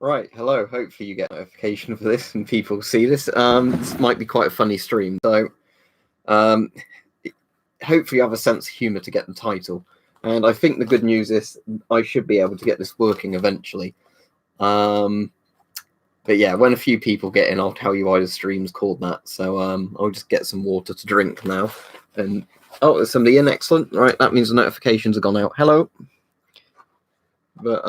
Right, hello. Hopefully you get a notification for this and people see this. This might be quite a funny stream. So um, hopefully you have a sense of humour to get the title. And I think the good news is I should be able to get this working eventually. But yeah, when a few people get in, I'll tell you why the stream's called that. So I'll just get some water to drink now. And oh, there's somebody in. Excellent. Right, that means the notifications have gone out. Hello. But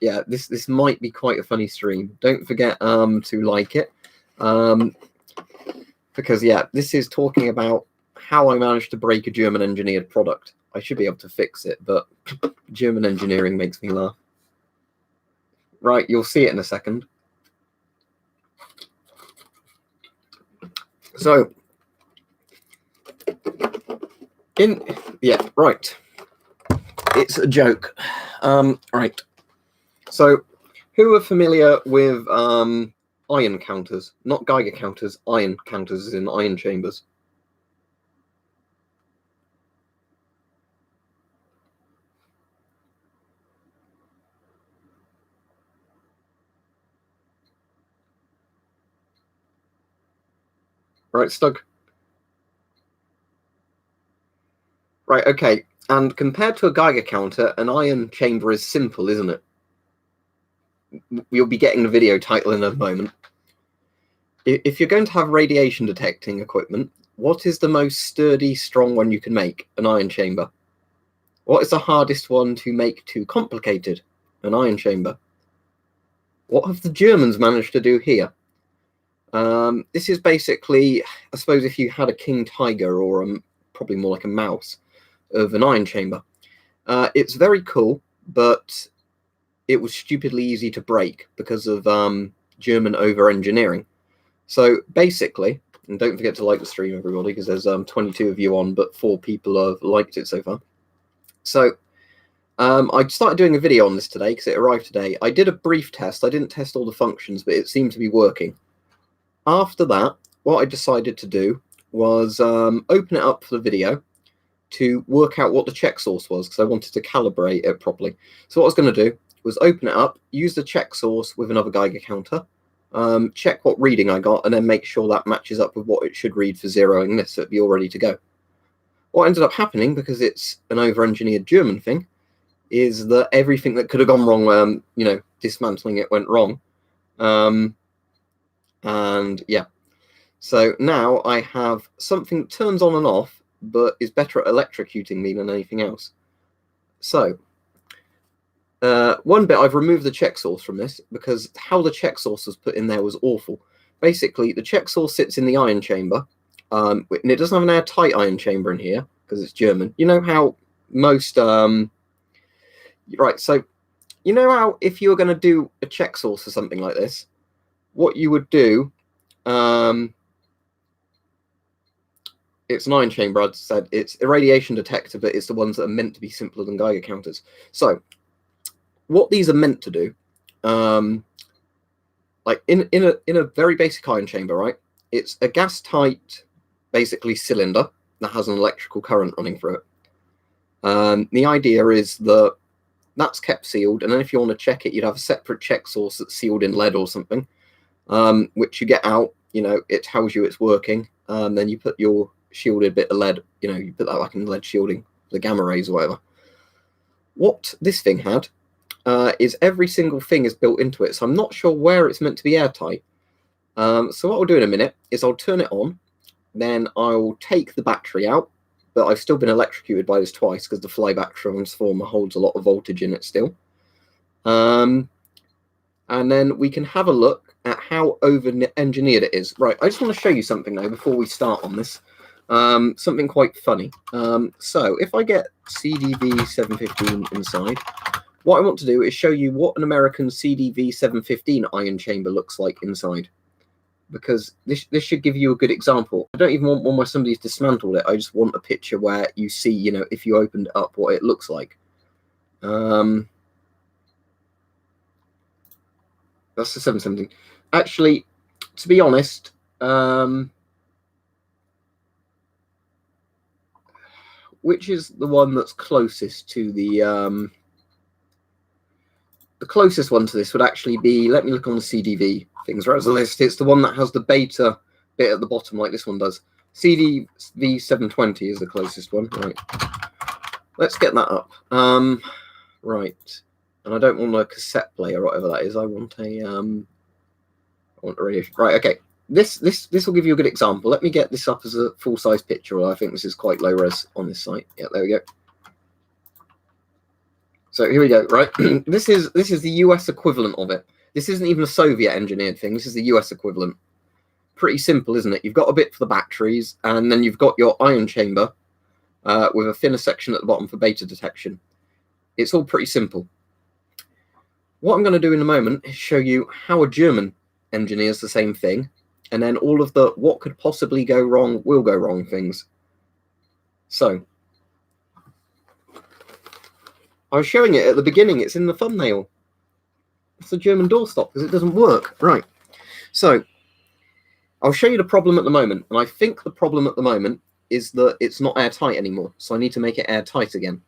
yeah, this might be quite a funny stream. Don't forget to like it, because yeah, this is talking about how I managed to break a German engineered product. I should be able to fix it, but German engineering makes me laugh. Right, you'll see it in a second. So yeah, right. It's a joke. Right. So who are familiar with iron counters? Not Geiger counters, iron counters in iron chambers. Right, Stug? Right, okay. And compared to a Geiger counter, an iron chamber is simple, isn't it? You'll be getting the video title in a moment. If you're going to have radiation detecting equipment, what is the most sturdy, strong one you can make? An iron chamber. What is the hardest one to make too complicated? An iron chamber. What have the Germans managed to do here? This is basically, I suppose, if you had a king tiger or probably more like a mouse of an iron chamber. It's very cool, but it was stupidly easy to break because of German over-engineering. So basically, and don't forget to like the stream, everybody, because there's 22 of you on, but 4 people have liked it so far. So I started doing a video on this today because it arrived today. I did a brief test. I didn't test all the functions, but it seemed to be working. After that, what I decided to do was open it up for the video to work out what the check source was, because I wanted to calibrate it properly. So what I was going to do was open it up, use the check source with another Geiger counter, check what reading I got, and then make sure that matches up with what it should read for zeroing this, so it'd be all ready to go. What ended up happening, because it's an over-engineered German thing, is that everything that could have gone wrong, dismantling it went wrong. And yeah, so now I have something that turns on and off, but is better at electrocuting me than anything else. So one bit, I've removed the check source from this because how the check source was put in there was awful. Basically, the check source sits in the iron chamber, and it doesn't have an airtight iron chamber in here because it's German. You know how most right, so you know how if you were going to do a check source or something like this, what you would do, it's an iron chamber, I'd said. It's a radiation detector, but it's the ones that are meant to be simpler than Geiger counters. So what these are meant to do, like in a very basic iron chamber, right? It's a gas tight, basically cylinder that has an electrical current running through it. The idea is that that's kept sealed, and then if you want to check it, you'd have a separate check source that's sealed in lead or something, which you get out. It tells you it's working. Then you put your shielded bit of lead, you put that back in lead shielding, the gamma rays or whatever. What this thing had is every single thing is built into it, so I'm not sure where it's meant to be airtight. So what I'll do in a minute is I'll turn it on, then I'll take the battery out, but I've still been electrocuted by this twice because the flyback transformer holds a lot of voltage in it still. And then we can have a look at how over-engineered it is. Right, I just want to show you something now before we start on this. Something quite funny. So if I get CDV 715 inside, what I want to do is show you what an American CDV 715 iron chamber looks like inside, because this should give you a good example. I don't even want one where somebody's dismantled it. I just want a picture where you see, if you opened it up, what it looks like. That's the 717. Actually, to be honest, which is the one that's closest to the the closest one to this would actually be, let me look on the CDV things right as a list. It's the one that has the beta bit at the bottom like this one does. CDV 720 is the closest one. Right. Let's get that up. Right. And I don't want a cassette player or whatever that is. I want a radio. Right, okay. This will give you a good example. Let me get this up as a full-size picture. I think this is quite low res on this site. Yeah, there we go. So here we go, right? This is the US equivalent of it. This isn't even a Soviet engineered thing. This is the US equivalent. Pretty simple, isn't it? You've got a bit for the batteries, and then you've got your ion chamber with a thinner section at the bottom for beta detection. It's all pretty simple. What I'm going to do in a moment is show you how a German engineers the same thing, and then all of the what could possibly go wrong will go wrong things. So, I was showing it at the beginning. It's in the thumbnail. It's a German doorstop because it doesn't work. Right. So, I'll show you the problem at the moment, and I think the problem at the moment is that it's not airtight anymore, so I need to make it airtight again.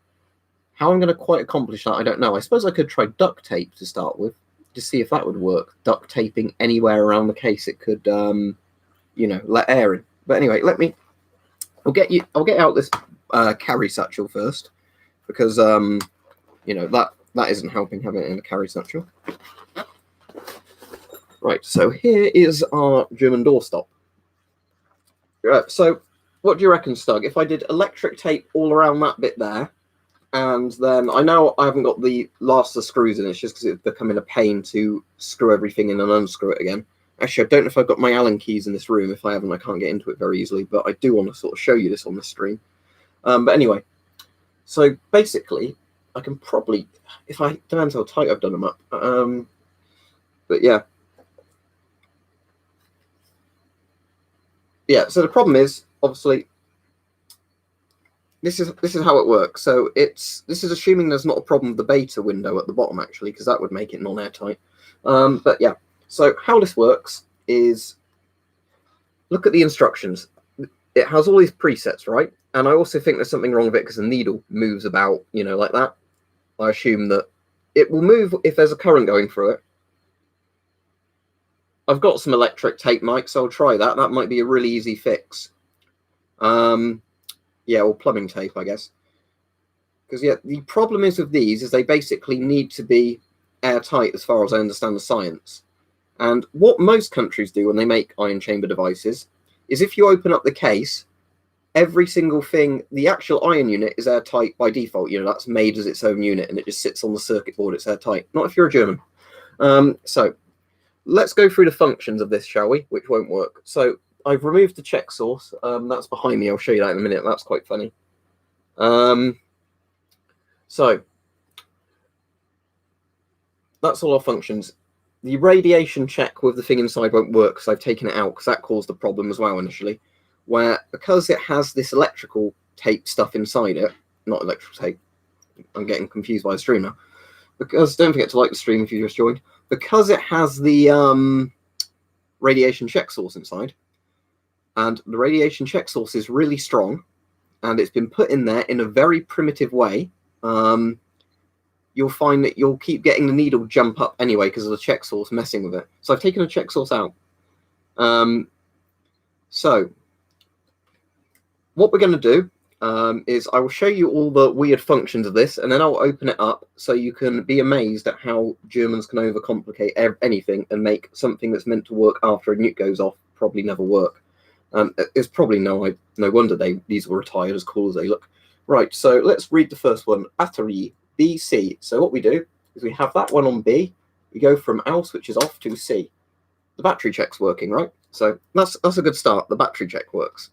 How I'm going to quite accomplish that, I don't know. I suppose I could try duct tape to start with, to see if that would work. Duct taping anywhere around the case it could, you know, let air in. But anyway, I'll get out this carry satchel first, because you know, that isn't helping having it in a carry satchel. Right, so here is our German doorstop. Right, so what do you reckon, Stug? If I did electric tape all around that bit there, and then I know I haven't got the last of the screws in, it's just because it's becoming a pain to screw everything in and unscrew it again. Actually, I don't know if I've got my Allen keys in this room. If I haven't, I can't get into it very easily, but I do want to sort of show you this on the stream. But anyway, so basically, I can probably, if I, depends how tight I've done them up. But yeah. Yeah, so the problem is, obviously, this is how it works. So this is assuming there's not a problem with the beta window at the bottom, actually, because that would make it non-airtight. But yeah, so how this works is, look at the instructions. It has all these presets, right? And I also think there's something wrong with it because the needle moves about, you know, like that. I assume that it will move if there's a current going through it. I've got some electric tape, Mike, so I'll try that. That might be a really easy fix. Yeah, or plumbing tape, I guess. Because, yeah, the problem is with these is they basically need to be airtight as far as I understand the science. And what most countries do when they make ion chamber devices is if you open up the case, every single thing, the actual ion unit is airtight by default. You know, that's made as its own unit and it just sits on the circuit board. It's airtight. Not if you're a German. So let's go through the functions of this, shall we? Which won't work. So I've removed the check source. That's behind me. I'll show you that in a minute. That's quite funny. So that's all our functions. The radiation check with the thing inside won't work because I've taken it out because that caused the problem as well initially. Where because it has this electrical tape stuff inside it, not electrical tape. I'm getting confused by the stream now. Because don't forget to like the stream if you just joined. Because it has the radiation check source inside, and the radiation check source is really strong, and it's been put in there in a very primitive way, you'll find that you'll keep getting the needle jump up anyway because of the check source messing with it. So I've taken a check source out. So what we're going to do is I will show you all the weird functions of this, and then I'll open it up so you can be amazed at how Germans can overcomplicate anything and make something that's meant to work after a nuke goes off probably never work. It's probably no wonder these were retired, as cool as they look. Right, so let's read the first one. Battery BC. So what we do is we have that one on B. We go from L switches off to C. The battery check's working, right? So that's a good start. The battery check works.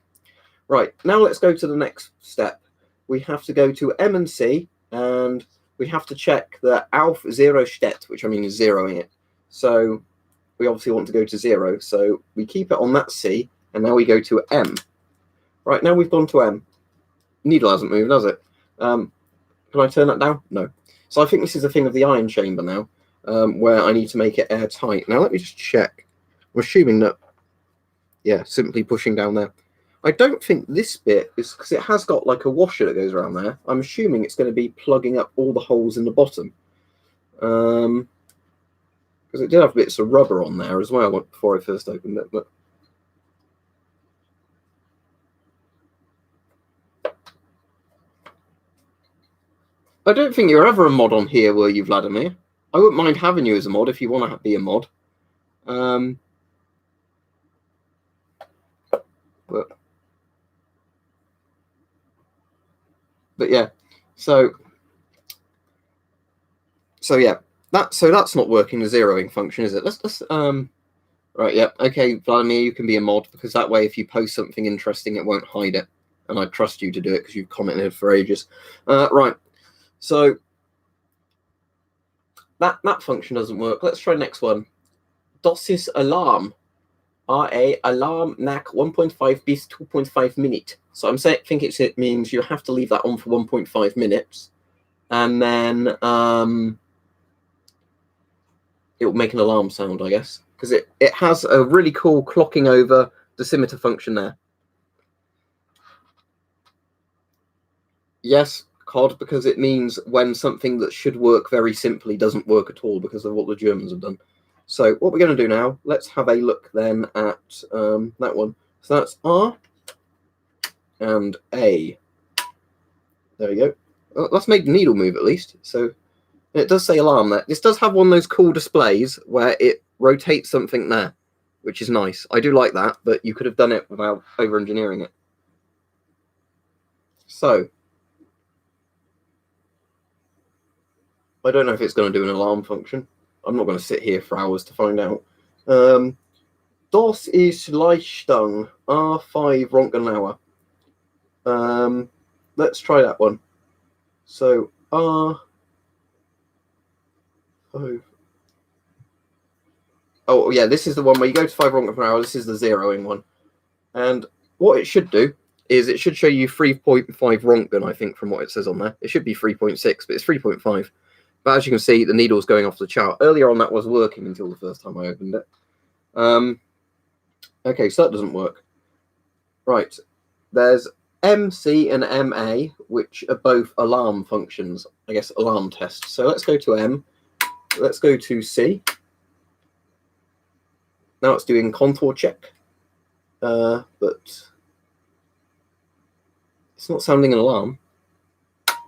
Right, now let's go to the next step. We have to go to M and C, and we have to check the Auf zero steht, which I mean is zeroing it. So we obviously want to go to 0. So we keep it on that C, and now we go to M. Right, now we've gone to M. Needle hasn't moved, has it? Can I turn that down? No. So I think this is a thing of the ion chamber now, where I need to make it airtight. Now let me just check. I'm assuming that, yeah, simply pushing down there. I don't think this bit is, because it has got like a washer that goes around there. I'm assuming it's going to be plugging up all the holes in the bottom. because it did have bits of rubber on there as well before I first opened it. But I don't think you're ever a mod on here, were you, Vladimir? I wouldn't mind having you as a mod if you want to be a mod. But yeah, so yeah, that's not working, the zeroing function, is it? Let's right, yeah, okay, Vladimir, you can be a mod, because that way if you post something interesting, it won't hide it, and I trust you to do it because you've commented for ages. Right, so that function doesn't work. Let's try the next one. Dosis alarm. RA alarm NAC 1.5 bis 2.5 minute. So I'm saying, it means you have to leave that on for 1.5 minutes, and then it will make an alarm sound, I guess, because it has a really cool clocking over decimeter function there. Yes, COD, because it means when something that should work very simply doesn't work at all because of what the Germans have done. So what we're going to do now, let's have a look then at that one. So that's R and A. There we go. Well, let's make the needle move at least. So it does say alarm there. This does have one of those cool displays where it rotates something there, which is nice. I do like that, but you could have done it without over-engineering it. So I don't know if it's going to do an alarm function. I'm not going to sit here for hours to find out. Das ist Leistung, R5 Ronkenauer. Let's try that one. So R5. Oh yeah, this is the one where you go to 5 Ronken per hour. This is the zeroing one. And what it should do is it should show you 3.5 Ronken, I think, from what it says on there. It should be 3.6, but it's 3.5. But as you can see, the needle's going off the chart. Earlier on, that was working until the first time I opened it. Okay, so that doesn't work. Right. There's MC and MA, which are both alarm functions, I guess, alarm tests. So let's go to M. Let's go to C. Now it's doing contour check. But it's not sounding an alarm.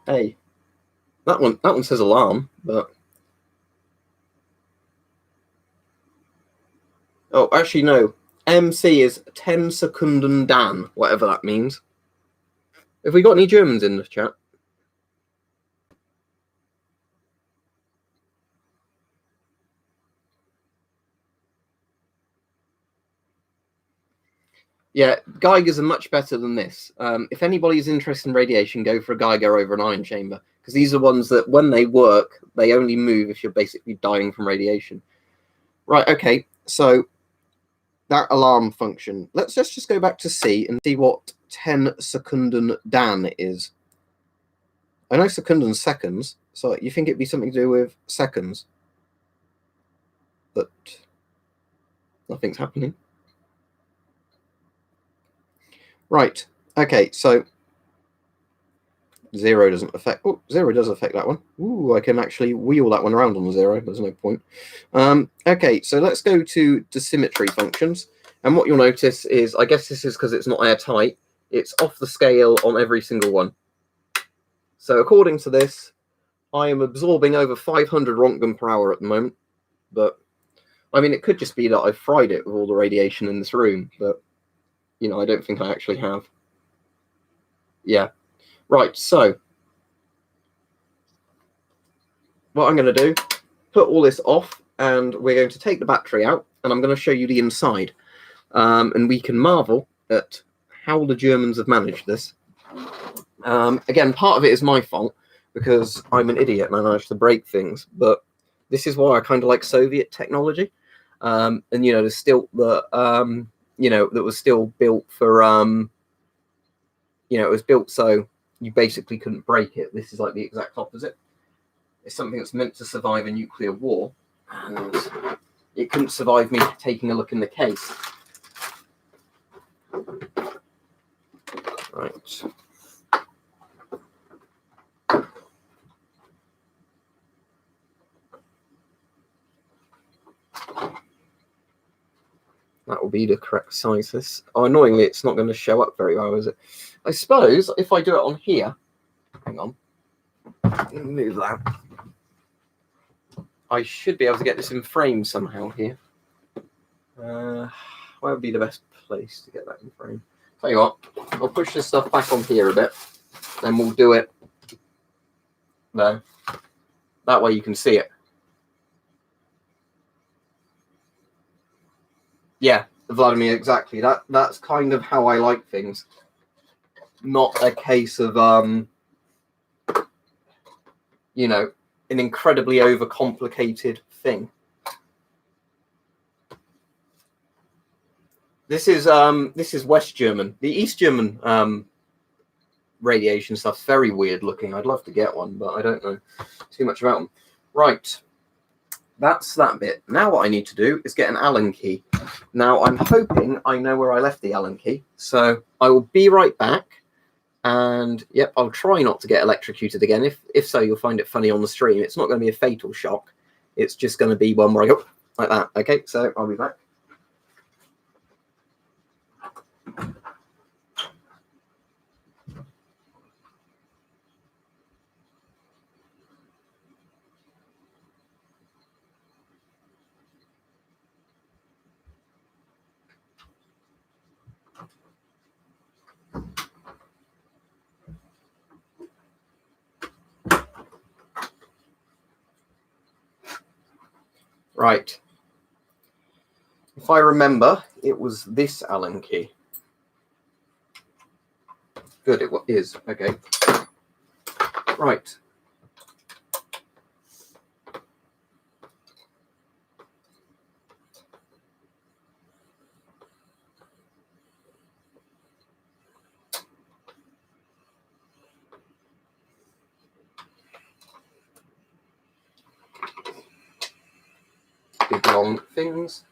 A. That one says alarm, but oh, actually no. MC is 10 Sekunden dann, whatever that means. Have we got any Germans in the chat? Yeah, Geigers are much better than this. If anybody's interested in radiation, go for a Geiger over an ion chamber, because these are ones that, when they work, they only move if you're basically dying from radiation. Right, okay, so that alarm function. Let's just go back to C and see what 10 Sekunden dann is. I know Sekunden seconds, so you think it'd be something to do with seconds, but nothing's happening. Right, okay, so 0 doesn't affect. Oh, 0 does affect that one. Ooh, I can actually wheel that one around on the 0. There's no point. Okay, so let's go to decimetry functions. And what you'll notice is, I guess this is because it's not airtight, it's off the scale on every single one. So according to this, I am absorbing over 500 Rontgen per hour at the moment. But, I mean, it could just be that I've fried it with all the radiation in this room. But, you know, I don't think I actually have. Yeah. Right, so what I'm going to do, put all this off, and we're going to take the battery out, and I'm going to show you the inside. And we can marvel at how the Germans have managed this. Again, part of it is my fault, because I'm an idiot and I managed to break things, but this is why I kind of like Soviet technology. And, you know, there's still the, you know, that was still built for, you know, it was built so you basically couldn't break it. This is like the exact opposite. It's something that's meant to survive a nuclear war, and it couldn't survive me taking a look in the case. Right. That will be the correct size. This. Oh, annoyingly, it's not going to show up very well, is it? I suppose if I do it on here, hang on, move that. I should be able to get this in frame somehow here. Where would be the best place to get that in frame? Tell you what, I'll push this stuff back on here a bit, then we'll do it there. That way you can see it. Yeah, Vladimir, exactly. That's kind of how I like things. Not a case of you know, an incredibly overcomplicated thing. This is West German. The East German radiation stuff's very weird looking. I'd love to get one, but I don't know too much about them. Right. That's that bit. Now what I need to do is get an Allen key. Now I'm hoping I know where I left the Allen key. So I will be right back. And yep, I'll try not to get electrocuted again. If so, you'll find it funny on the stream. It's not going to be a fatal shock. It's just going to be one where I go like that. Okay, so I'll be back. Right. If I remember, it was this Allen key. Good, it is. Okay. Right. Big long things.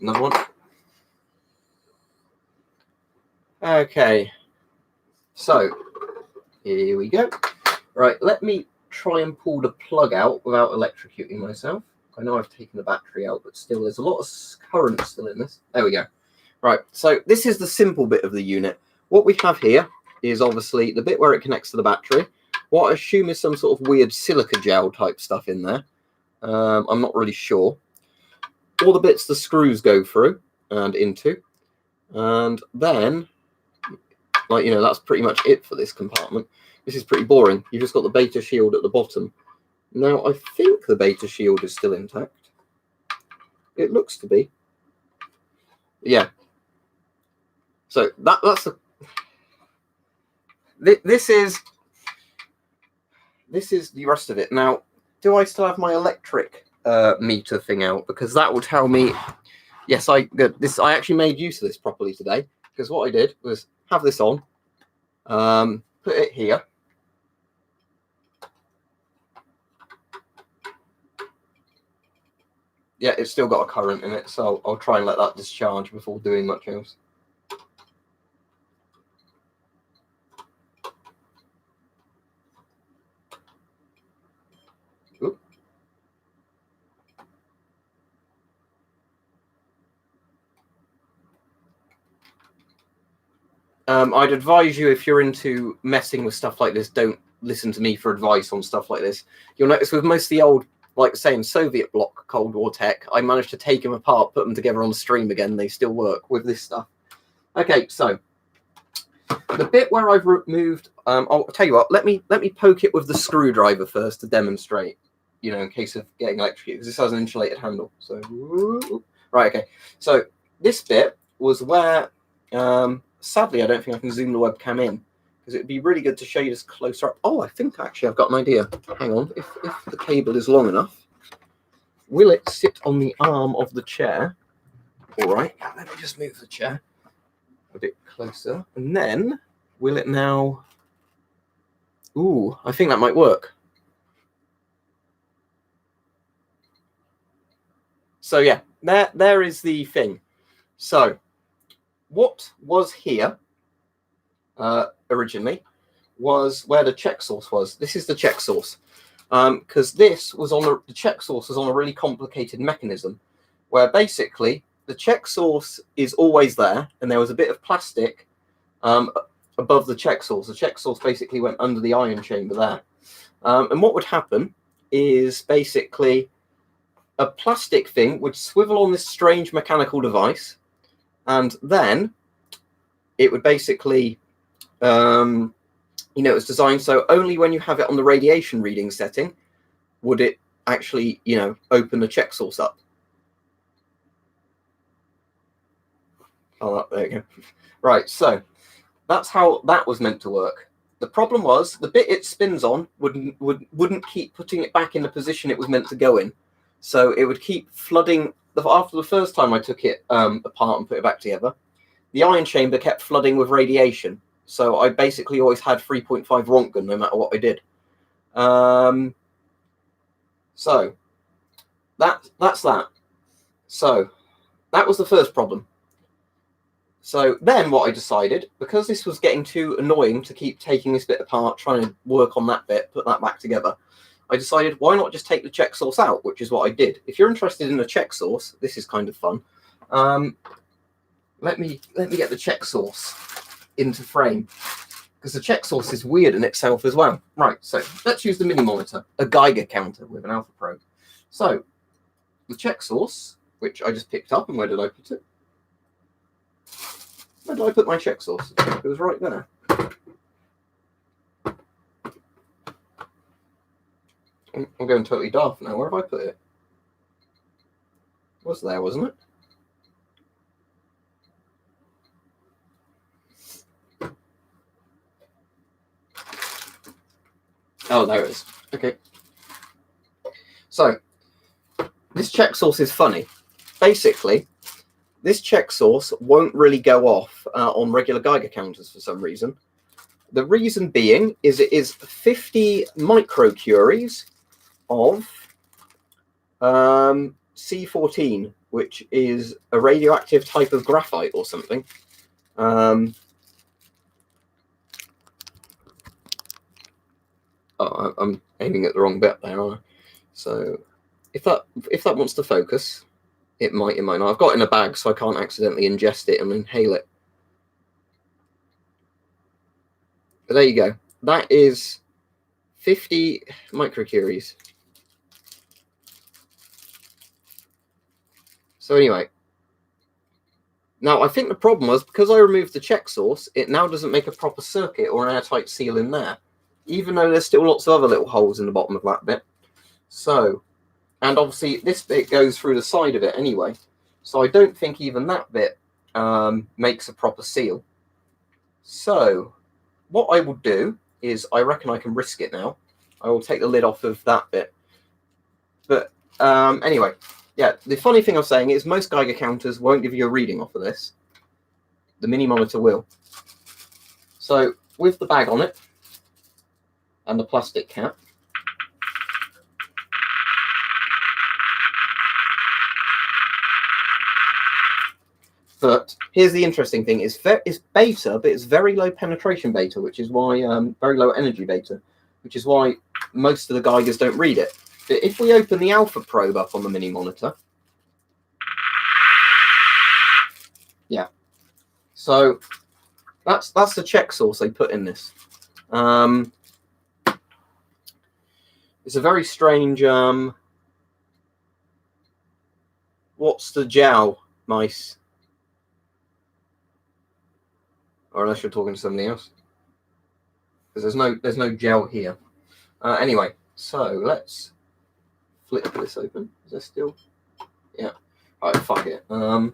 Another one. Okay. So, here we go. Right, let me try and pull the plug out without electrocuting myself. I know I've taken the battery out, but still there's a lot of current still in this. There we go. Right, so this is the simple bit of the unit. What we have here is obviously the bit where it connects to the battery. What I assume is some sort of weird silica gel type stuff in there. I'm not really sure. All the bits the screws go through and into. And then, like, you know, that's pretty much it for this compartment. This is pretty boring. You've just got the beta shield at the bottom. Now, I think the beta shield is still intact. It looks to be. Yeah. So that's the. This is the rest of it. Now, do I still have my electric meter thing out? Because that will tell me. Yes, I actually made use of this properly today. Because what I did was have this on, put it here. Yeah, it's still got a current in it, so I'll try and let that discharge before doing much else. Oop. I'd advise you, if you're into messing with stuff like this, don't listen to me for advice on stuff like this. You'll notice with most of the old, like saying Soviet bloc Cold War tech, I managed to take them apart, put them together on the stream again. They still work with this stuff. Okay, so the bit where I've removed, I'll tell you what. Let me poke it with the screwdriver first to demonstrate. You know, in case of getting electrocuted, because this has an insulated handle. So right, okay. So this bit was where, sadly, I don't think I can zoom the webcam in, because it'd be really good to show you this closer up. Oh, I think actually I've got an idea. Hang on, if the cable is long enough, will it sit on the arm of the chair? All right, let me just move the chair a bit closer, and then will it now? Ooh, I think that might work. So yeah, there is the thing. So what was here originally was where the check source was. This is the check source, because this was on the check source was on a really complicated mechanism, where basically the check source is always there, and there was a bit of plastic above the check source. The check source basically went under the ion chamber there, and what would happen is basically a plastic thing would swivel on this strange mechanical device, and then it would basically it's designed so only when you have it on the radiation reading setting would it actually, open the check source up. Oh, there you go. Right, so that's how that was meant to work. The problem was the bit it spins on wouldn't keep putting it back in the position it was meant to go in. So it would keep flooding. After the first time I took it apart and put it back together, the ion chamber kept flooding with radiation. So I basically always had 3.5 Rontgen no matter what I did. So that's that. So that was the first problem. So then what I decided, because this was getting too annoying to keep taking this bit apart, trying to work on that bit, put that back together, I decided why not just take the check source out, which is what I did. If you're interested in a check source, this is kind of fun. Let me get the check source into frame, because the check source is weird in itself as well. Right, so let's use the mini monitor, a Geiger counter with an alpha probe. So the check source, which I just picked up, and where did I put it? Where did I put my check source? It was right there. I'm going totally daft now. Where have I put it? It was there, wasn't it? Oh, there it is. Okay. So, this check source is funny. Basically, this check source won't really go off on regular Geiger counters for some reason. The reason being is it is 50 microcuries of C14, which is a radioactive type of graphite or something. I'm aiming at the wrong bit there, aren't I? So if that wants to focus, it might not. I've got it in a bag, so I can't accidentally ingest it and inhale it. But there you go. That is 50 microcuries. So anyway, now I think the problem was because I removed the check source, it now doesn't make a proper circuit or an airtight seal in there, even though there's still lots of other little holes in the bottom of that bit. So, and obviously this bit goes through the side of it anyway, so I don't think even that bit makes a proper seal. So what I will do is, I reckon I can risk it now. I will take the lid off of that bit. But anyway, yeah, the funny thing I'm saying is most Geiger counters won't give you a reading off of this. The mini monitor will. So with the bag on it and the plastic cap, but here's the interesting thing: it's beta, but it's very low penetration beta, which is why very low energy beta, which is why most of the Geigers don't read it. But if we open the alpha probe up on the mini monitor, yeah, so that's the check source they put in this. It's a very strange. What's the gel, mice? Or unless you're talking to somebody else, because there's no gel here. Anyway, so let's flip this open. Is there still? Yeah. All right, fuck it. There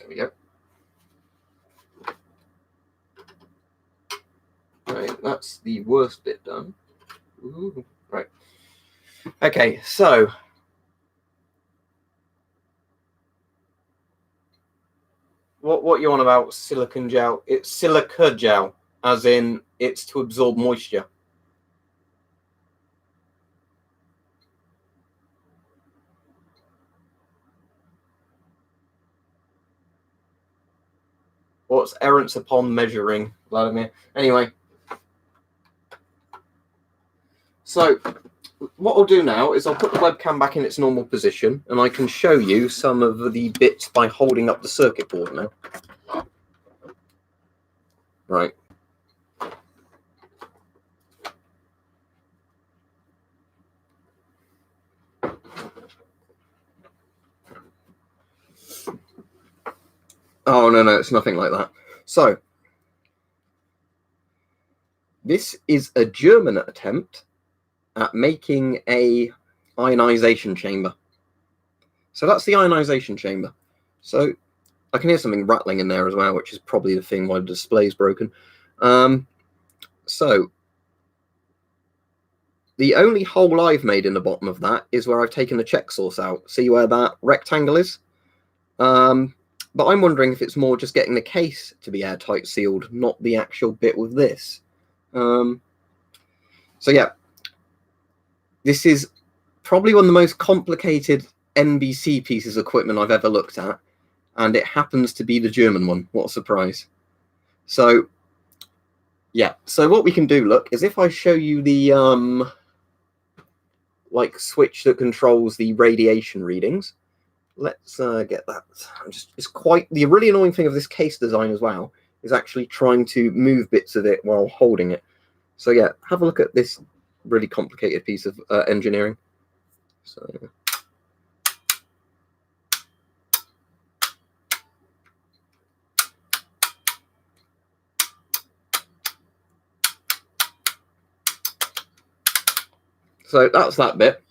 we go. Right, that's the worst bit done. Ooh, right. Okay, so what you on about silicon gel? It's silica gel, as in it's to absorb moisture. What's errance upon measuring, Vladimir? Anyway, so what I'll do now is I'll put the webcam back in its normal position, and I can show you some of the bits by holding up the circuit board now. Right. Oh, no, it's nothing like that. So, this is a German attempt at making a ionization chamber. So that's the ionization chamber. So I can hear something rattling in there as well, which is probably the thing why the display's broken. So the only hole I've made in the bottom of that is where I've taken the check source out. See where that rectangle is? But I'm wondering if it's more just getting the case to be airtight sealed, not the actual bit with this. So yeah, this is probably one of the most complicated NBC pieces of equipment I've ever looked at, and it happens to be the German one. What a surprise. So yeah, so what we can do, look, is if I show you the like switch that controls the radiation readings. Let's get that. It's quite the really annoying thing of this case design as well is actually trying to move bits of it while holding it. So yeah, have a look at this really complicated piece of engineering. So that's that bit.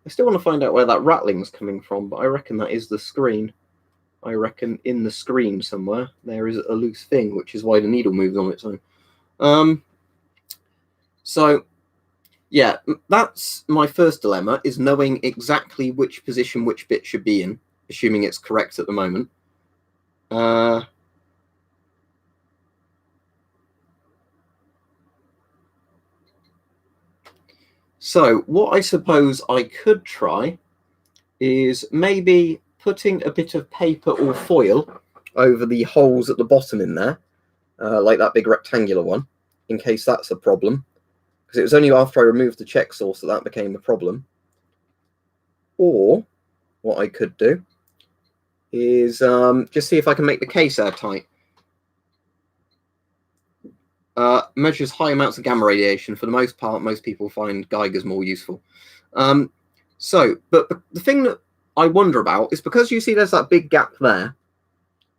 I still want to find out where that rattling's coming from, but I reckon that is the screen. I reckon in the screen somewhere there is a loose thing, which is why the needle moves on its own. So yeah, that's my first dilemma, is knowing exactly which position which bit should be in, assuming it's correct at the moment. So what I suppose I could try is maybe putting a bit of paper or foil over the holes at the bottom in there, like that big rectangular one, in case that's a problem. Because it was only after I removed the check source that became a problem. Or what I could do is just see if I can make the case airtight. Measures high amounts of gamma radiation. For the most part, most people find Geiger's more useful. But the thing that I wonder about is, because you see there's that big gap there,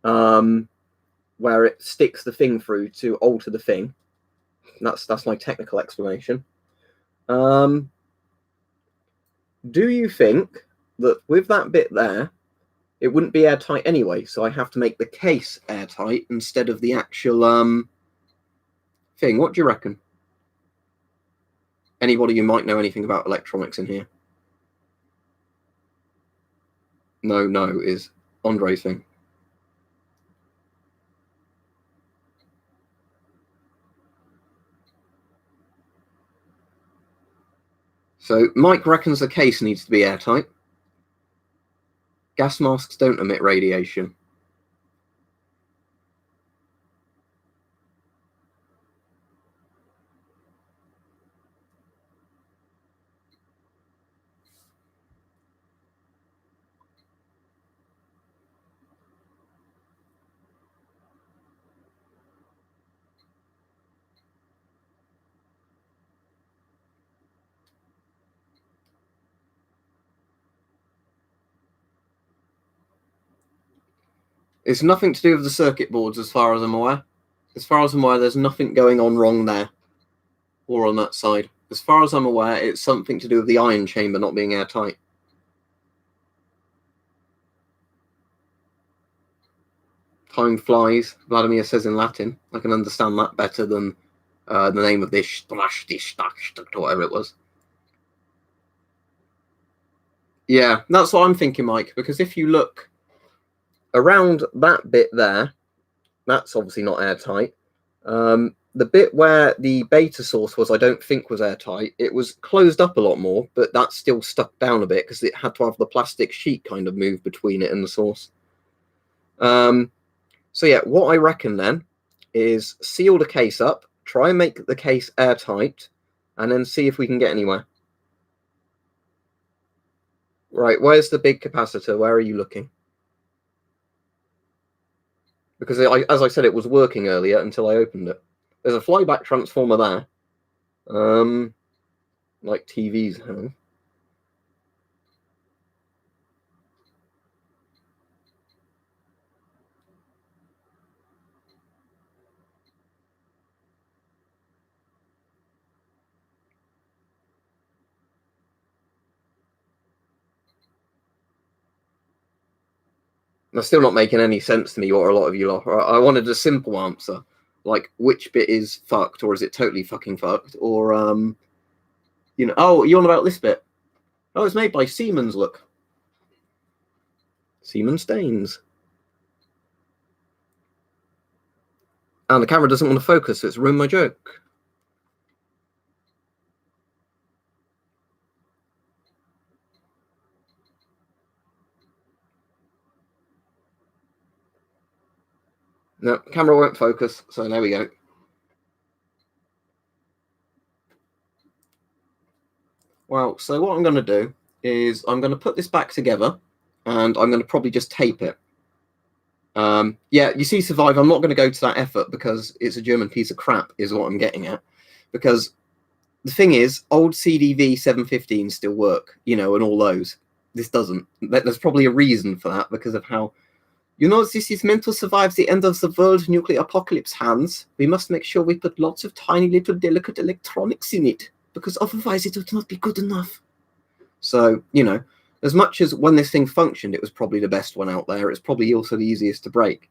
where it sticks the thing through to alter the thing. That's my technical explanation. Do you think that with that bit there, it wouldn't be airtight anyway? So I have to make the case airtight instead of the actual thing. What do you reckon? Anybody who might know anything about electronics in here? No is Andre's thing. So Mike reckons the case needs to be airtight. Gas masks don't emit radiation. It's nothing to do with the circuit boards, as far as I'm aware. As far as I'm aware, there's nothing going on wrong there or on that side. As far as I'm aware, it's something to do with the ion chamber not being airtight. Time flies, Vladimir says in Latin. I can understand that better than the name of this, or whatever it was. Yeah, that's what I'm thinking, Mike, because if you look around that bit there, that's obviously not airtight. The bit where the beta source was, I don't think was airtight. It was closed up a lot more, but that's still stuck down a bit because it had to have the plastic sheet kind of move between it and the source. So yeah, what I reckon then is seal the case up, try and make the case airtight, and then see if we can get anywhere. Right, where's the big capacitor? Where are you looking? Because as I said, it was working earlier until I opened it. There's a flyback transformer there. Like TVs have. That's still not making any sense to me, what a lot of you are. I wanted a simple answer. Like, which bit is fucked, or is it totally fucking fucked? Or, oh, you're on about this bit. Oh, it's made by Siemens, look. Siemens stains. And the camera doesn't want to focus, so it's ruined my joke. No, camera won't focus, so there we go. Well, so what I'm going to do is I'm going to put this back together, and I'm going to probably just tape it. Yeah, you see Survive, I'm not going to go to that effort because it's a German piece of crap, is what I'm getting at. Because the thing is, old CDV 715s still work, and all those. This doesn't. There's probably a reason for that because of how, this is meant to survive the end of the world nuclear apocalypse, Hans. We must make sure we put lots of tiny little delicate electronics in it because otherwise it would not be good enough. So, as much as when this thing functioned, it was probably the best one out there, it's probably also the easiest to break.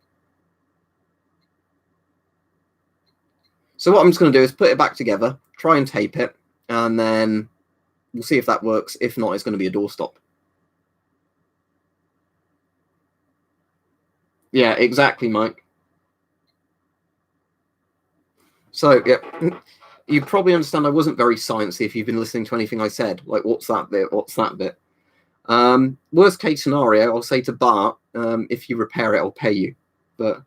So what I'm just going to do is put it back together, try and tape it, and then we'll see if that works. If not, it's going to be a doorstop. Yeah, exactly, Mike. So, yeah, you probably understand I wasn't very sciencey if you've been listening to anything I said. Like, what's that bit? What's that bit? Worst case scenario, I'll say to Bart, if you repair it, I'll pay you. But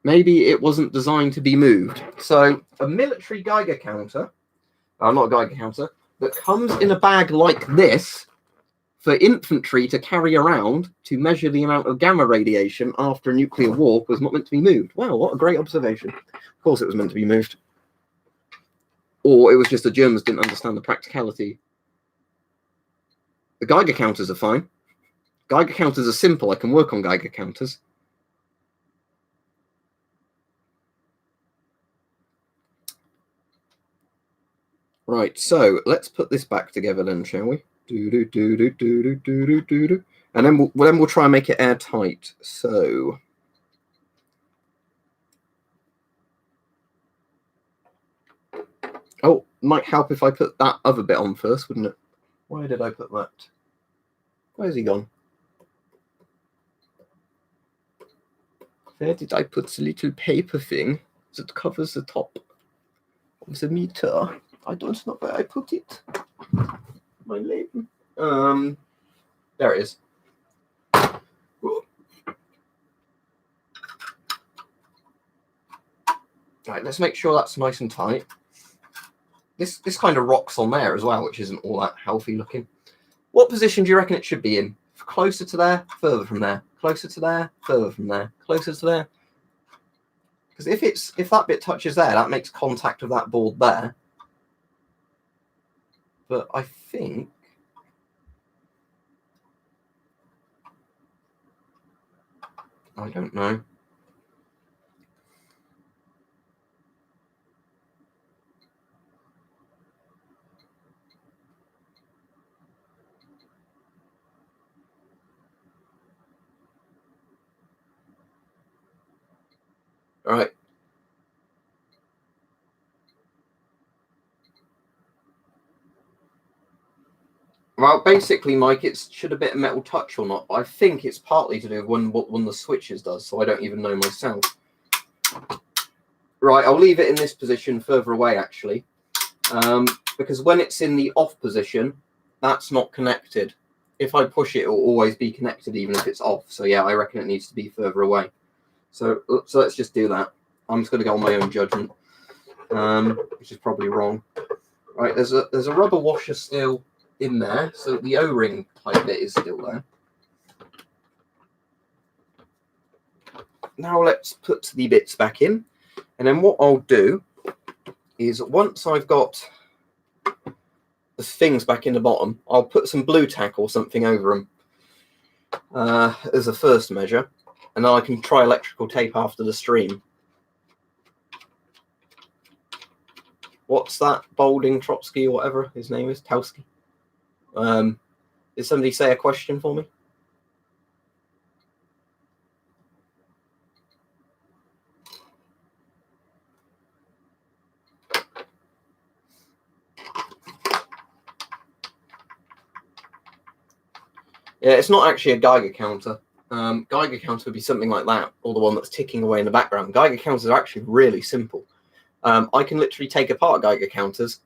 maybe it wasn't designed to be moved. So a military Geiger counter, not a Geiger counter, that comes in a bag like this for infantry to carry around to measure the amount of gamma radiation after a nuclear war was not meant to be moved. Wow, what a great observation. Of course it was meant to be moved. Or it was just the Germans didn't understand the practicality. The Geiger counters are fine. Geiger counters are simple. I can work on Geiger counters. Right, so let's put this back together then, shall we? And then we'll try and make it airtight. So might help if I put that other bit on first, wouldn't it? Why did I put that? Where's he gone? Where did I put the little paper thing that covers the top of the meter? I don't know where I put it. My label. There it is. Right, let's make sure that's nice and tight. This kind of rocks on there as well, which isn't all that healthy looking. What position do you reckon it should be in? Closer to there, further from there. Closer to there, further from there. Closer to there. Because if that bit touches there, that makes contact with that board there. But I think I don't know. All right. Well, basically, Mike, it should a bit of metal touch or not, but I think it's partly to do with what one of the switches does, so I don't even know myself. Right, I'll leave it in this position further away, actually, because when it's in the off position, that's not connected. If I push it, it will always be connected, even if it's off. So yeah, I reckon it needs to be further away. So let's just do that. I'm just going to go on my own judgment, which is probably wrong. Right, there's a rubber washer still in there, so the O-ring type bit is still there. Now let's put the bits back in, and then what I'll do is once I've got the things back in the bottom, I'll put some blue tack or something over them as a first measure, and then I can try electrical tape after the stream. What's that? Boulding Trotsky or whatever his name is? Towski. Did somebody say a question for me? Yeah, it's not actually a Geiger counter. Geiger counter would be something like that, or the one that's ticking away in the background. Geiger counters are actually really simple. I can literally take apart Geiger counters,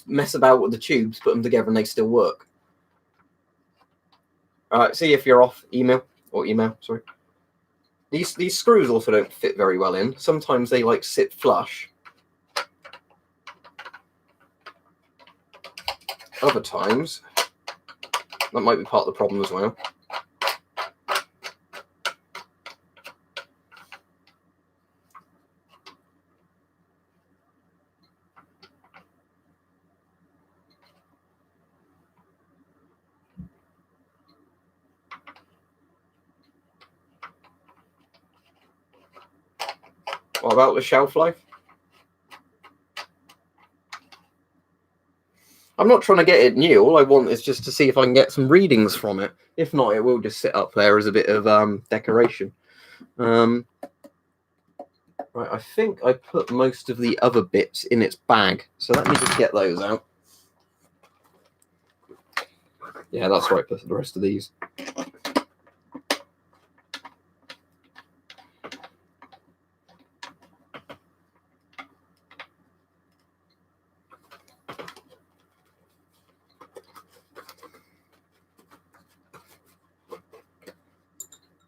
mess about with the tubes, put them together, and they still work. All right, see if you're off. Email, sorry. These screws also don't fit very well in. Sometimes they like sit flush. Other times, that might be part of the problem as well. What about the shelf life? I'm not trying to get it new. All I want is just to see if I can get some readings from it. If not, it will just sit up there as a bit of decoration. Right, I think I put most of the other bits in its bag, so let me just get those out. Yeah, that's right, put the rest of these.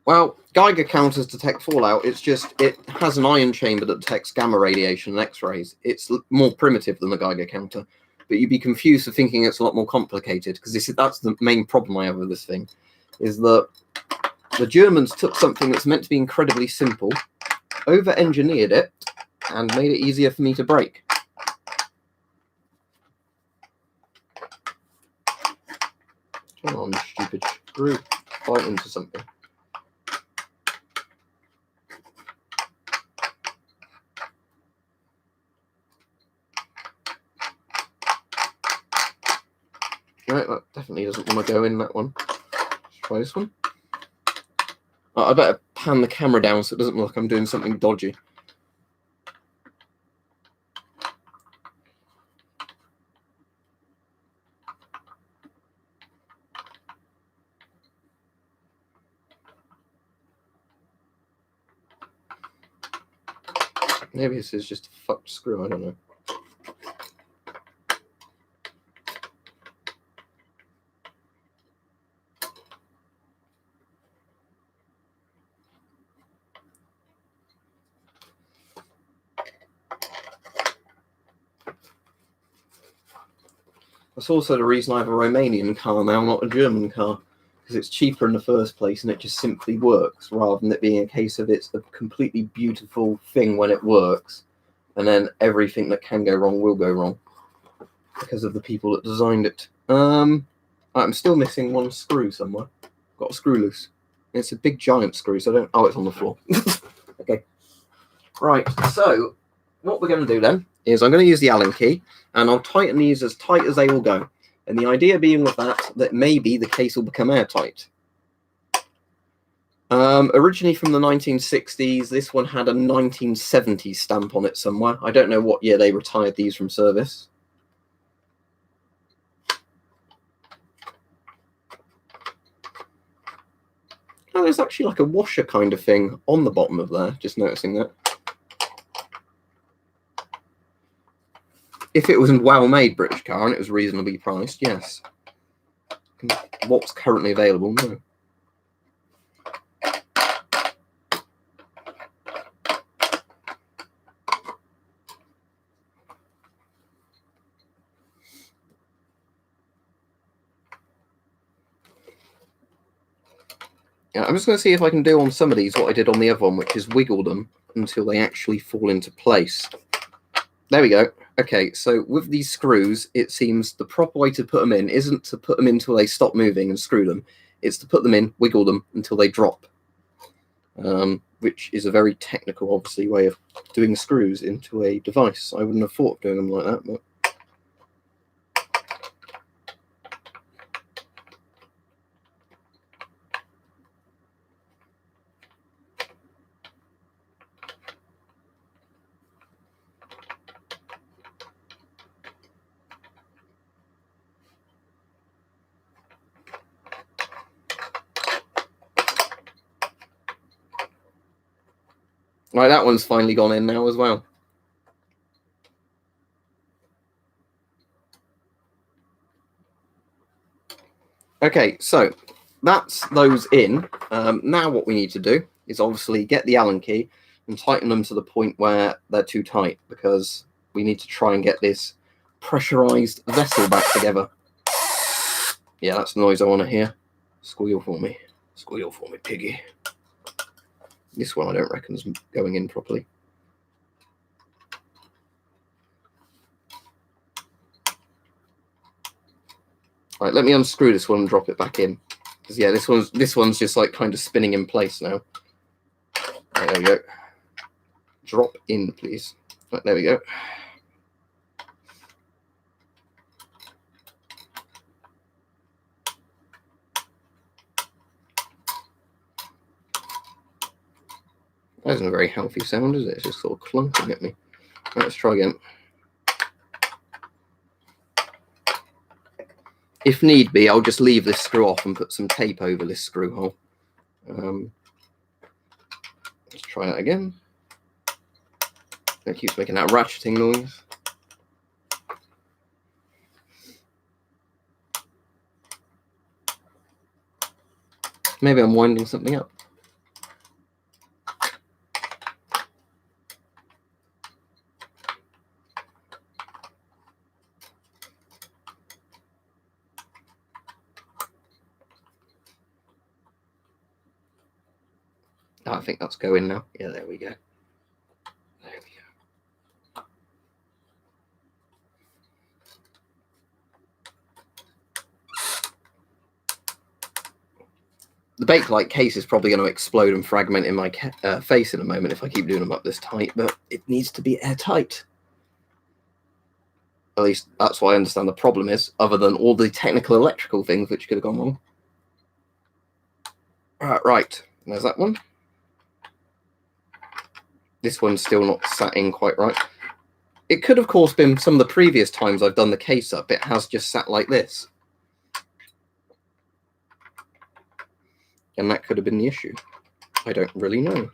Well, Geiger counters detect fallout. It's just, it has an ion chamber that detects gamma radiation and X-rays. It's more primitive than the Geiger counter, but you'd be confused for thinking it's a lot more complicated, because that's the main problem I have with this thing, is that the Germans took something that's meant to be incredibly simple, over-engineered it, and made it easier for me to break. Come on, stupid screw. Bite into something. Right, that definitely doesn't want to go in, that one. Let's try this one. I better pan the camera down so it doesn't look like I'm doing something dodgy. Maybe this is just a fucked screw, I don't know. That's also the reason I have a Romanian car now, not a German car, because it's cheaper in the first place and it just simply works, rather than it being a case of it's a completely beautiful thing when it works, and then everything that can go wrong will go wrong because of the people that designed it. I'm still missing one screw somewhere. Got a screw loose. It's a big giant screw, so I don't. Oh, it's on the floor. Okay. Right. So what we're going to do then is I'm going to use the Allen key, and I'll tighten these as tight as they will go. And the idea being with that maybe the case will become airtight. Originally from the 1960s, this one had a 1970s stamp on it somewhere. I don't know what year they retired these from service. there's actually like a washer kind of thing on the bottom of there. Just noticing that. If it was a well-made British car and it was reasonably priced, yes. What's currently available, no. Yeah, I'm just going to see if I can do on some of these what I did on the other one, which is wiggle them until they actually fall into place. There we go. Okay, so with these screws, it seems the proper way to put them in isn't to put them in until they stop moving and screw them. It's to put them in, wiggle them until they drop, which is a very technical, obviously, way of doing screws into a device. I wouldn't have thought of doing them like that, but... Right, that one's finally gone in now as well. Okay, so that's those in. Now what we need to do is obviously get the Allen key and tighten them to the point where they're too tight, because we need to try and get this pressurized vessel back together. Yeah, that's the noise I want to hear. Squeal for me. Squeal for me, piggy. This one I don't reckon is going in properly. All right, let me unscrew this one and drop it back in. Because yeah, this one's just like kind of spinning in place now. Right, there we go. Drop in, please. Right, there we go. That isn't a very healthy sound, is it? It's just sort of clunking at me. Right, let's try again. If need be, I'll just leave this screw off and put some tape over this screw hole. Let's try that again. It keeps making that ratcheting noise. Maybe I'm winding something up. Oh, I think that's going now. Yeah, there we go. There we go. The Bakelite case is probably going to explode and fragment in my face in a moment if I keep doing them up this tight, but it needs to be airtight. At least that's what I understand the problem is, other than all the technical electrical things which could have gone wrong. Right, there's that one. This one's still not sat in quite right. It could, of course, been some of the previous times I've done the case up. It has just sat like this. And that could have been the issue. I don't really know.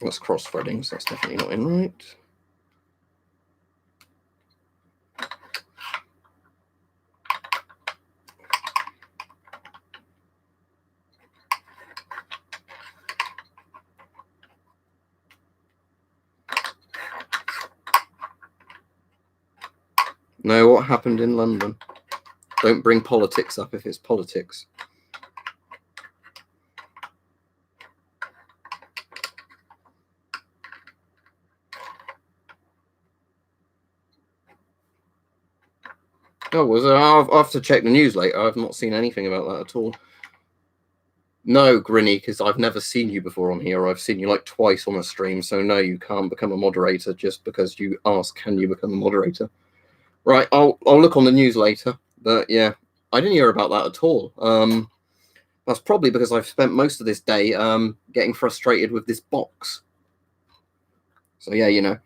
That's cross-threading, so that's definitely not in right. No, what happened in London? Don't bring politics up if it's politics. Oh, I'll have to check the news later. I've not seen anything about that at all. No, Grinny, because I've never seen you before on here. I've seen you like twice on a stream, so no, you can't become a moderator just because you ask, can you become a moderator? Right, I'll look on the news later. But yeah, I didn't hear about that at all. That's probably because I've spent most of this day getting frustrated with this box. So yeah, you know.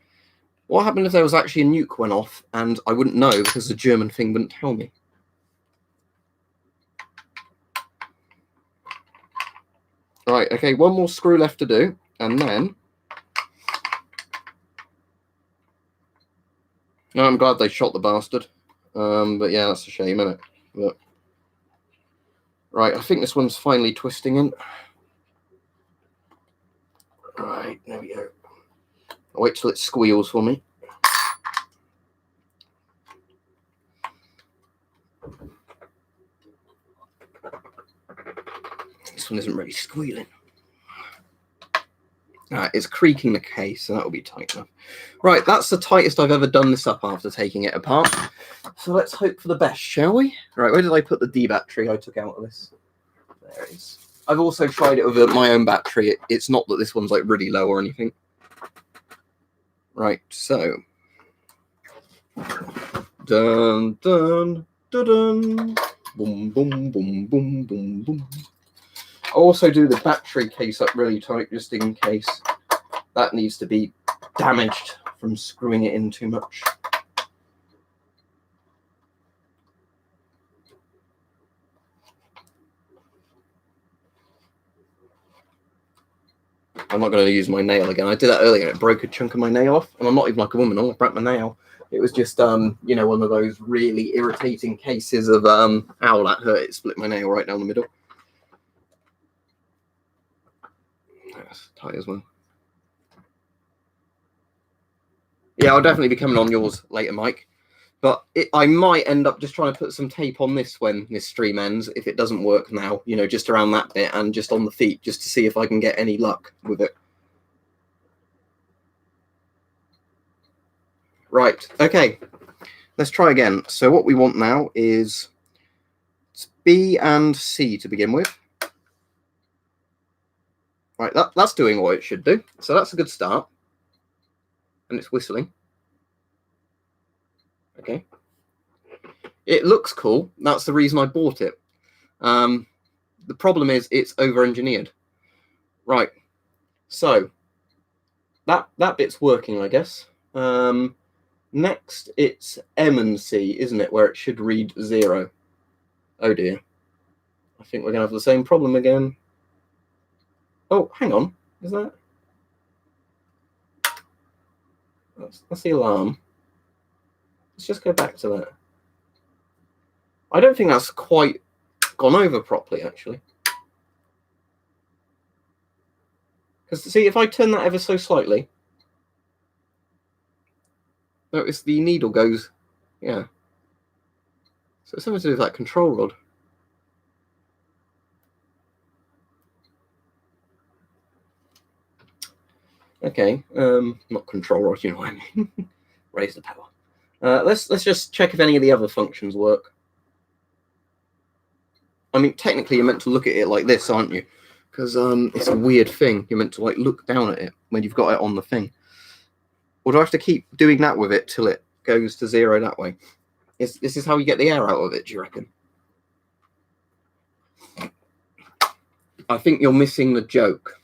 What happened if there was actually a nuke went off and I wouldn't know because the German thing wouldn't tell me? Right, okay, one more screw left to do, and then... No, I'm glad they shot the bastard. But yeah, that's a shame, isn't it? But... Right, I think this one's finally twisting in. Right, there we go. I'll wait till it squeals for me. This one isn't really squealing. It's creaking the case, so that'll be tight enough. Right, that's the tightest I've ever done this up after taking it apart. So let's hope for the best, shall we? Right, where did I put the D battery I took out of this? There it is. I've also tried it with my own battery. It's not that this one's like really low or anything. Right, so. Dun, dun, dun, dun. Boom, boom, boom, boom, boom, boom. I also do the battery case up really tight just in case that needs to be damaged from screwing it in too much. I'm not going to use my nail again. I did that earlier and it broke a chunk of my nail off. And I'm not even like a woman. I broke my nail. It was just, you know, one of those really irritating cases of, ow, that hurt. It split my nail right down the middle. That's tight as well. Yeah, I'll definitely be coming on yours later, Mike. But I might end up just trying to put some tape on this when this stream ends, if it doesn't work now, you know, just around that bit and just on the feet, just to see if I can get any luck with it. Right, okay, let's try again. So what we want now is B and C to begin with. Right, that's doing what it should do. So that's a good start. And it's whistling. Okay. It looks cool. That's the reason I bought it. The problem is it's over-engineered. Right. So that bit's working, I guess. Next, it's M and C, isn't it? Where it should read 0. Oh dear. I think we're going to have the same problem again. Oh, hang on. Is that... That's the alarm. Let's just go back to that. I don't think that's quite gone over properly, actually. Because, see, if I turn that ever so slightly, notice the needle goes, yeah. So it's something to do with that control rod. Okay, not control rod, you know what I mean. Raise the power. Let's just check if any of the other functions work. I mean, technically, you're meant to look at it like this, aren't you? Because it's a weird thing. You're meant to like look down at it when you've got it on the thing. Or do I have to keep doing that with it till it goes to 0 that way? This is how you get the air out of it, do you reckon? I think you're missing the joke.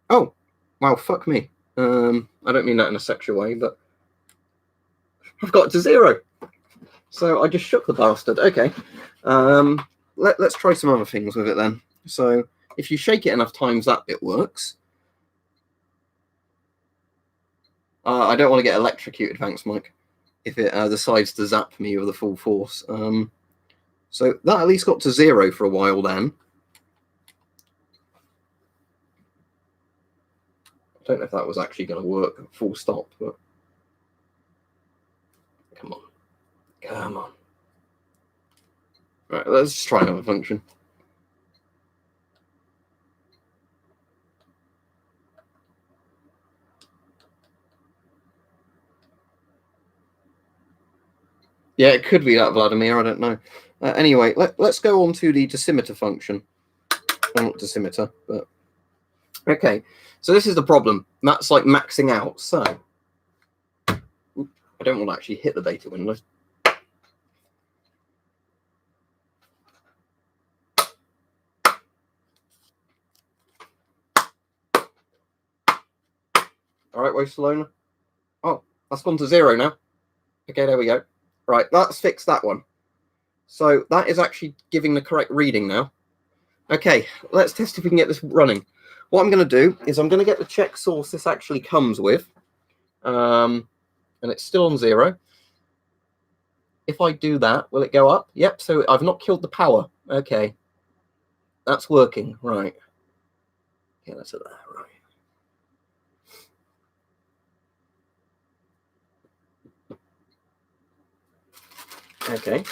Oh, wow, fuck me. I don't mean that in a sexual way, but I've got it to 0. So I just shook the bastard. Okay. Let's try some other things with it then. So if you shake it enough times, that bit works. I don't want to get electrocuted, thanks, Mike, if it decides to zap me with the full force. So that at least got to 0 for a while then. I don't know if that was actually going to work full stop, but come on. Come on. Right, let's just try another function. Yeah, it could be that, Vladimir. I don't know. Anyway, let's go on to the decimeter function. Well, not decimeter, but... Okay, so this is the problem. That's like maxing out. So I don't want to actually hit the data window. All right, Wasteloner. Oh, that's gone to 0 now. Okay, there we go. Right, let's fix that one. So that is actually giving the correct reading now. Okay, let's test if we can get this running. What I'm going to do is I'm going to get the check source this actually comes with. And it's still on 0. If I do that, will it go up? Yep, so I've not killed the power. Okay. That's working, right. Yeah, that's it there, right. Okay.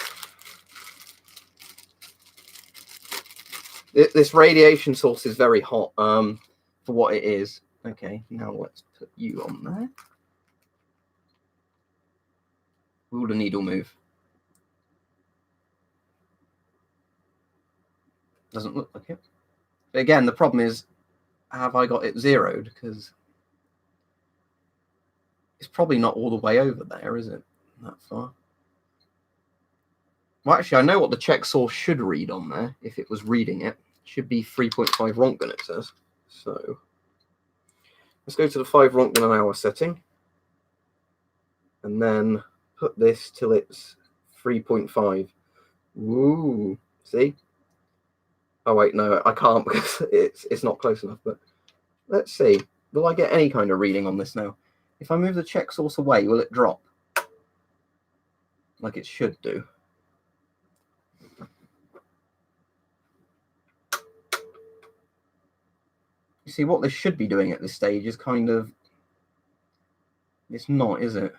This radiation source is very hot for what it is. Okay, now let's put you on there. Will the needle move? Doesn't look like it. But again, the problem is, have I got it zeroed? Because it's probably not all the way over there, is it? That far. Well, actually, I know what the check source should read on there, if it was reading it. It should be 3.5 Rontgen, it says. So let's go to the 5 Rontgen an hour setting. And then put this till it's 3.5. Ooh, see? Oh wait, no, I can't because it's not close enough. But let's see. Will I get any kind of reading on this now? If I move the check source away, will it drop? Like it should do. You see, what this should be doing at this stage is kind of... It's not, is it?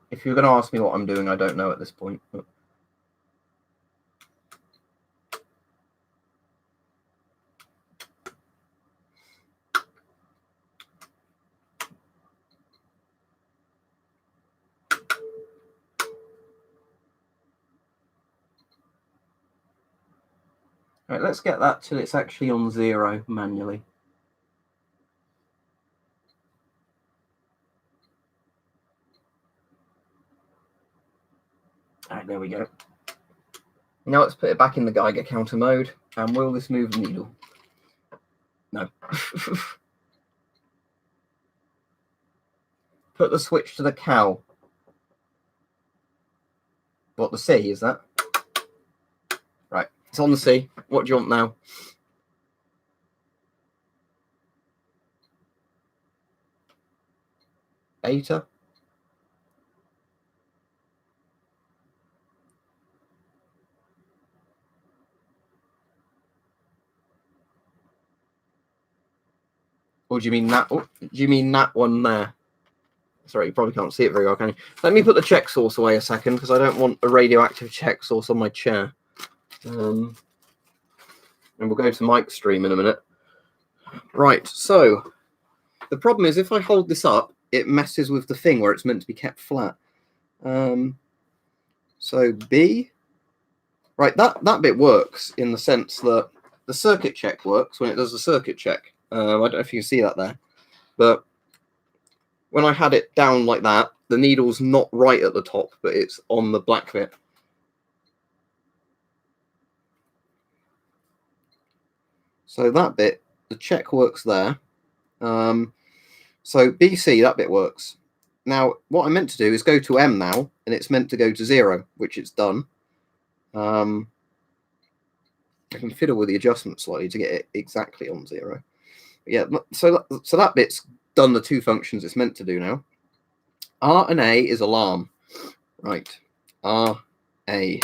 If you're going to ask me what I'm doing, I don't know at this point. But... Right, let's get that till it's actually on 0 manually. Alright, there we go. Now let's put it back in the Geiger counter mode. And will this move the needle? No. Put the switch to the cow. What, the C, is that? Right, it's on the C. What do you want now? Eta? Or do you mean that? Oh, do you mean that one there? Sorry, you probably can't see it very well, can you? Let me put the check source away a second because I don't want a radioactive check source on my chair. And we'll go to mic stream in a minute. Right, so the problem is if I hold this up, it messes with the thing where it's meant to be kept flat. So B, right, that bit works in the sense that the circuit check works when it does the circuit check. I don't know if you can see that there, but when I had it down like that, the needle's not right at the top, but it's on the black bit. So that bit, the check works there. So BC, that bit works. Now, what I meant to do is go to M now, and it's meant to go to 0, which it's done. I can fiddle with the adjustment slightly to get it exactly on 0. But yeah, so that bit's done the 2 functions it's meant to do now. R and A is alarm. Right. R, A.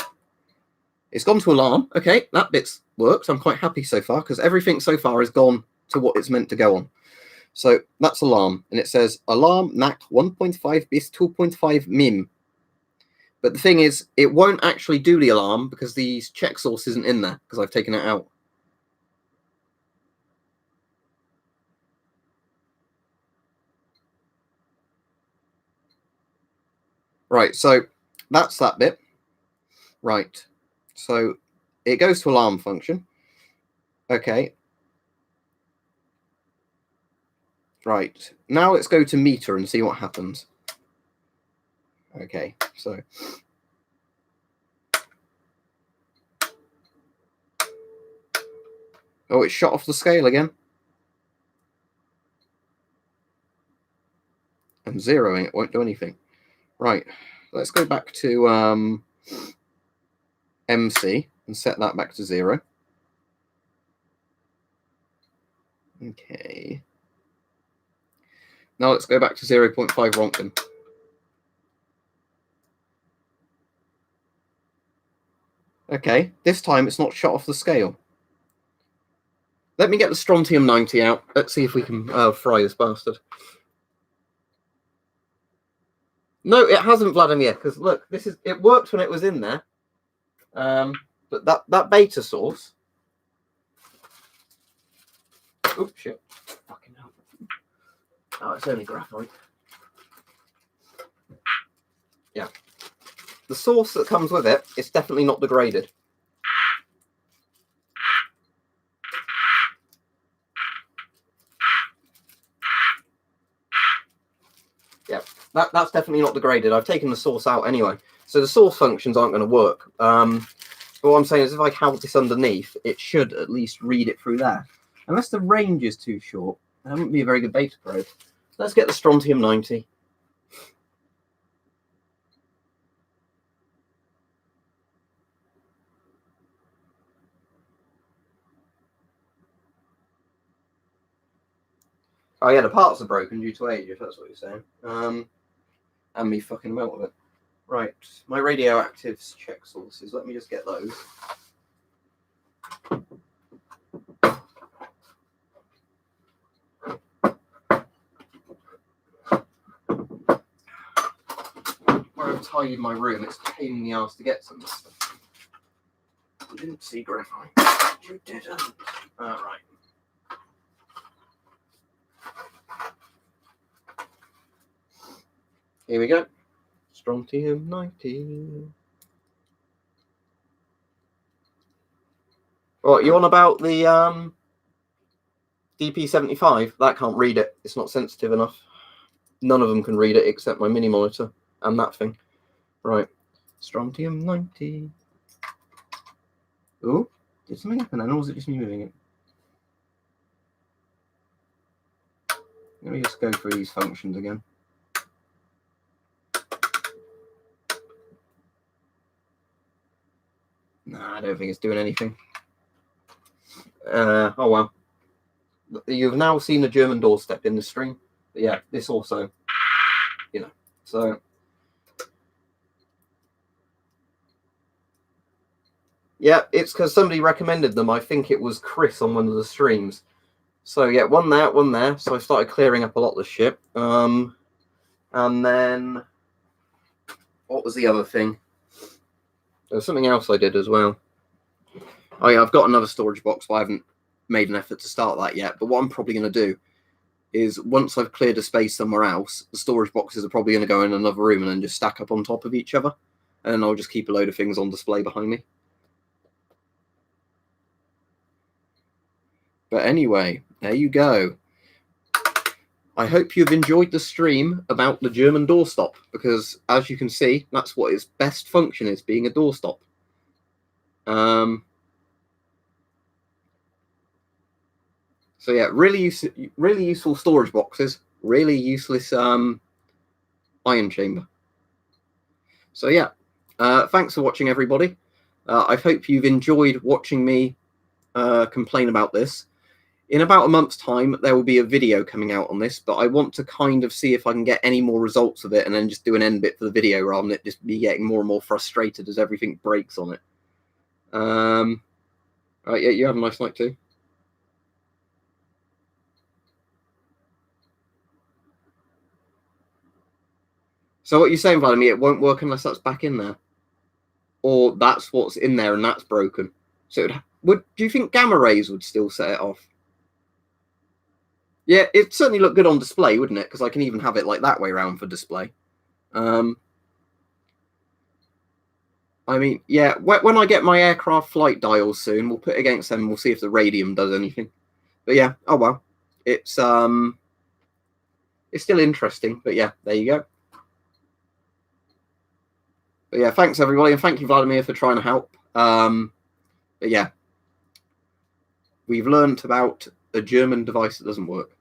It's gone to alarm. Okay, that bit's worked. I'm quite happy so far because everything so far has gone to what it's meant to go on. So that's alarm, and it says alarm NAC 1.5 bis 2.5 MIM. But the thing is, it won't actually do the alarm because the check source isn't in there because I've taken it out. Right, so that's that bit. Right, so it goes to alarm function. Okay. Right, now let's go to meter and see what happens. Okay, so Oh, it's shot off the scale again. I'm zeroing, it won't do anything. Right, let's go back to MC and set that back to 0. Okay. Now let's go back to 0.5 Rontgen. Okay, this time it's not shot off the scale. Let me get the strontium 90 out. Let's see if we can fry this bastard. No, it hasn't, Vladimir, because look, it worked when it was in there. But that beta source. Oh shit! Fucking hell! Oh, it's only graphite. Yeah, the source that comes with it is definitely not degraded. Yeah, that's definitely not degraded. I've taken the source out anyway, so the source functions aren't going to work. But what I'm saying is, if I held this underneath, it should at least read it through there. Unless the range is too short, that wouldn't be a very good beta probe. Let's get the strontium 90. Oh yeah, the parts are broken due to age, if that's what you're saying. And me fucking them out with it. Right, my radioactives check sources. Let me just get those. Where I've tidied my room, it's a pain in the ass to get some stuff. You didn't see graphite. You didn't. Right. Here we go. Strontium 90. What, you on about the DP75? That can't read it. It's not sensitive enough. None of them can read it except my mini monitor and that thing. Right. Strontium 90. Ooh, did something happen then, or was it just me moving it? Let me just go through these functions again. Nah, I don't think it's doing anything. Oh well. You've now seen the German doorstep in the stream. But yeah, this also, you know, so. Yeah, it's because somebody recommended them. I think it was Chris on one of the streams. So yeah, one there. So I started clearing up a lot of the shit. And then what was the other thing? There was something else I did as well. Oh yeah, I've got another storage box, but I haven't made an effort to start that yet. But what I'm probably going to do is, once I've cleared a space somewhere else, the storage boxes are probably going to go in another room and then just stack up on top of each other. And then I'll just keep a load of things on display behind me. But anyway, there you go. I hope you've enjoyed the stream about the German doorstop, because as you can see, that's what its best function is, being a doorstop. So yeah, really useful storage boxes, really useless ion chamber. So yeah, thanks for watching, everybody. I hope you've enjoyed watching me complain about this. In about a month's time, there will be a video coming out on this, but I want to kind of see if I can get any more results of it and then just do an end bit for the video rather than it just be getting more and more frustrated as everything breaks on it. Right, yeah, you have a nice night too. So what you're saying, Vladimir, it won't work unless that's back in there? Or that's what's in there and that's broken? So do you think gamma rays would still set it off? Yeah, it'd certainly look good on display, wouldn't it? Because I can even have it like that way around for display. I mean, yeah, when I get my aircraft flight dials soon, we'll put it against them and we'll see if the radium does anything. But yeah, oh well. It's still interesting, but yeah, there you go. But yeah, thanks everybody, and thank you, Vladimir, for trying to help. But yeah. we've learnt about a German device that doesn't work.